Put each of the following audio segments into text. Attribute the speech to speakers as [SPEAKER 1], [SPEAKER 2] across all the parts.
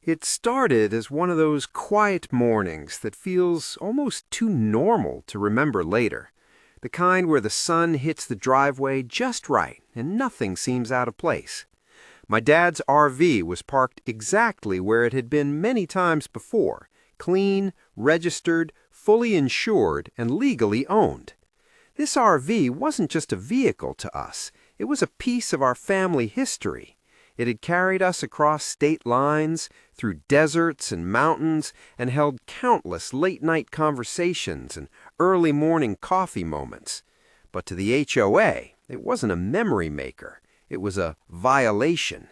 [SPEAKER 1] It started as one of those quiet mornings that feels almost too normal to remember later. The kind where the sun hits the driveway just right and nothing seems out of place. My dad's RV was parked exactly where it had been many times before, clean, registered, fully insured, and legally owned. This RV wasn't just a vehicle to us, it was a piece of our family history. It had carried us across state lines, through deserts and mountains, and held countless late-night conversations and early morning coffee moments. But to the HOA, it wasn't a memory maker. It was a violation.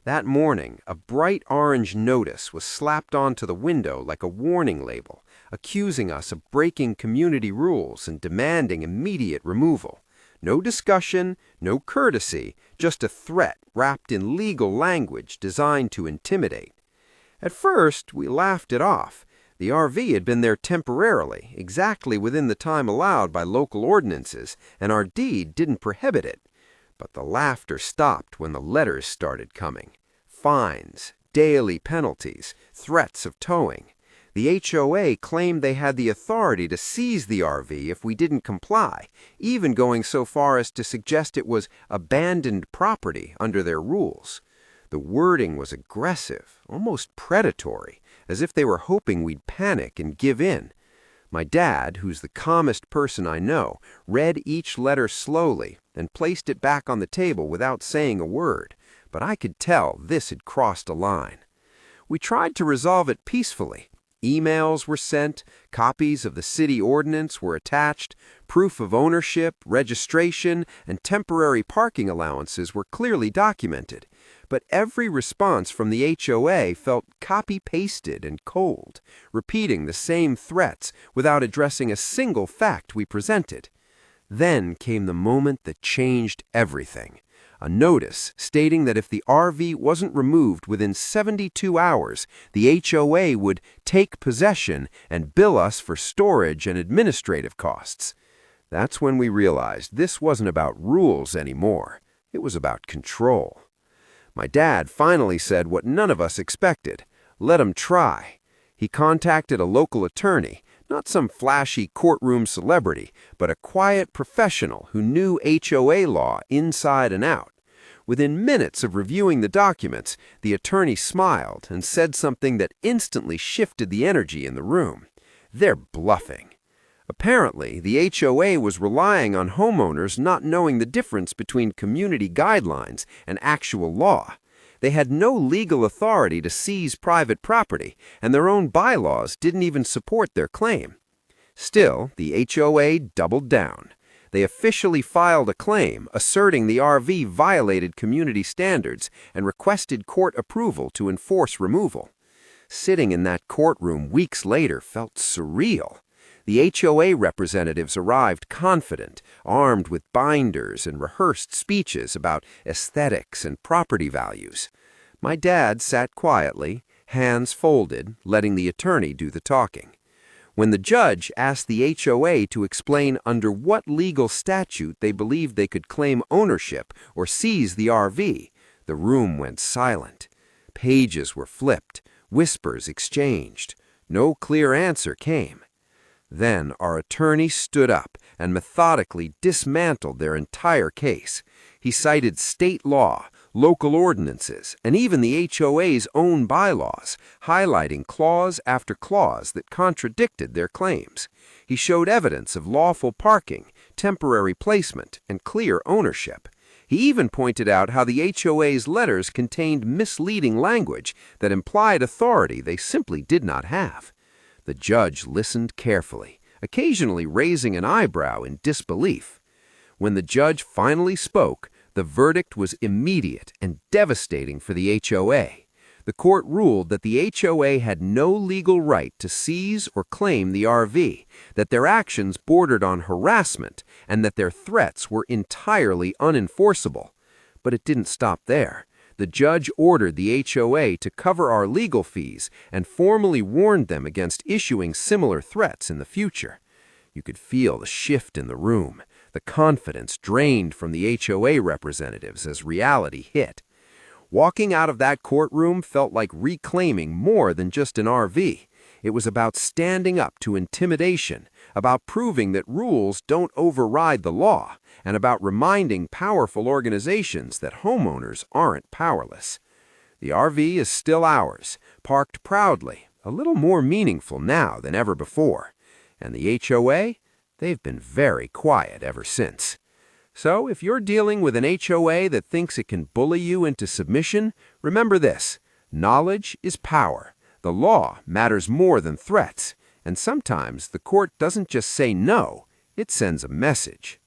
[SPEAKER 1] That morning, a bright orange notice was slapped onto the window like a warning label, accusing us of breaking community rules and demanding immediate removal. No discussion, no courtesy, just a threat wrapped in legal language designed to intimidate. At first, we laughed it off. The RV had been there temporarily, exactly within the time allowed by local ordinances, and our deed didn't prohibit it. But the laughter stopped when the letters started coming. Fines, daily penalties, threats of towing. The HOA claimed they had the authority to seize the RV if we didn't comply, even going so far as to suggest it was abandoned property under their rules. The wording was aggressive, almost predatory, as if they were hoping we'd panic and give in. My dad, who's the calmest person I know, read each letter slowly and placed it back on the table without saying a word, but I could tell this had crossed a line. We tried to resolve it peacefully. Emails were sent, copies of the city ordinance were attached, proof of ownership, registration, and temporary parking allowances were clearly documented. But every response from the HOA felt copy-pasted and cold, repeating the same threats without addressing a single fact we presented. Then came the moment that changed everything. A notice stating that if the RV wasn't removed within 72 hours, the HOA would take possession and bill us for storage and administrative costs. That's when we realized this wasn't about rules anymore. It was about control. My dad finally said what none of us expected. Let him try. He contacted a local attorney, not some flashy courtroom celebrity, but a quiet professional who knew HOA law inside and out. Within minutes of reviewing the documents, the attorney smiled and said something that instantly shifted the energy in the room. They're bluffing. Apparently, the HOA was relying on homeowners not knowing the difference between community guidelines and actual law. They had no legal authority to seize private property, and their own bylaws didn't even support their claim. Still, the HOA doubled down. They officially filed a claim asserting the RV violated community standards and requested court approval to enforce removal. Sitting in that courtroom weeks later felt surreal. The HOA representatives arrived confident, armed with binders and rehearsed speeches about aesthetics and property values. My dad sat quietly, hands folded, letting the attorney do the talking. When the judge asked the HOA to explain under what legal statute they believed they could claim ownership or seize the RV, the room went silent. Pages were flipped, whispers exchanged. No clear answer came. Then our attorney stood up and methodically dismantled their entire case. He cited state law, local ordinances, and even the HOA's own bylaws, highlighting clause after clause that contradicted their claims. He showed evidence of lawful parking, temporary placement, and clear ownership. He even pointed out how the HOA's letters contained misleading language that implied authority they simply did not have. The judge listened carefully, occasionally raising an eyebrow in disbelief. When the judge finally spoke, the verdict was immediate and devastating for the HOA. The court ruled that the HOA had no legal right to seize or claim the RV, that their actions bordered on harassment, and that their threats were entirely unenforceable. But it didn't stop there. The judge ordered the HOA to cover our legal fees and formally warned them against issuing similar threats in the future. You could feel the shift in the room, the confidence drained from the HOA representatives as reality hit. Walking out of that courtroom felt like reclaiming more than just an RV. It was about standing up to intimidation, about proving that rules don't override the law, and about reminding powerful organizations that homeowners aren't powerless. The RV is still ours, parked proudly, a little more meaningful now than ever before. And the HOA? They've been very quiet ever since. So if you're dealing with an HOA that thinks it can bully you into submission, remember this: knowledge is power. The law matters more than threats, and sometimes the court doesn't just say no, it sends a message.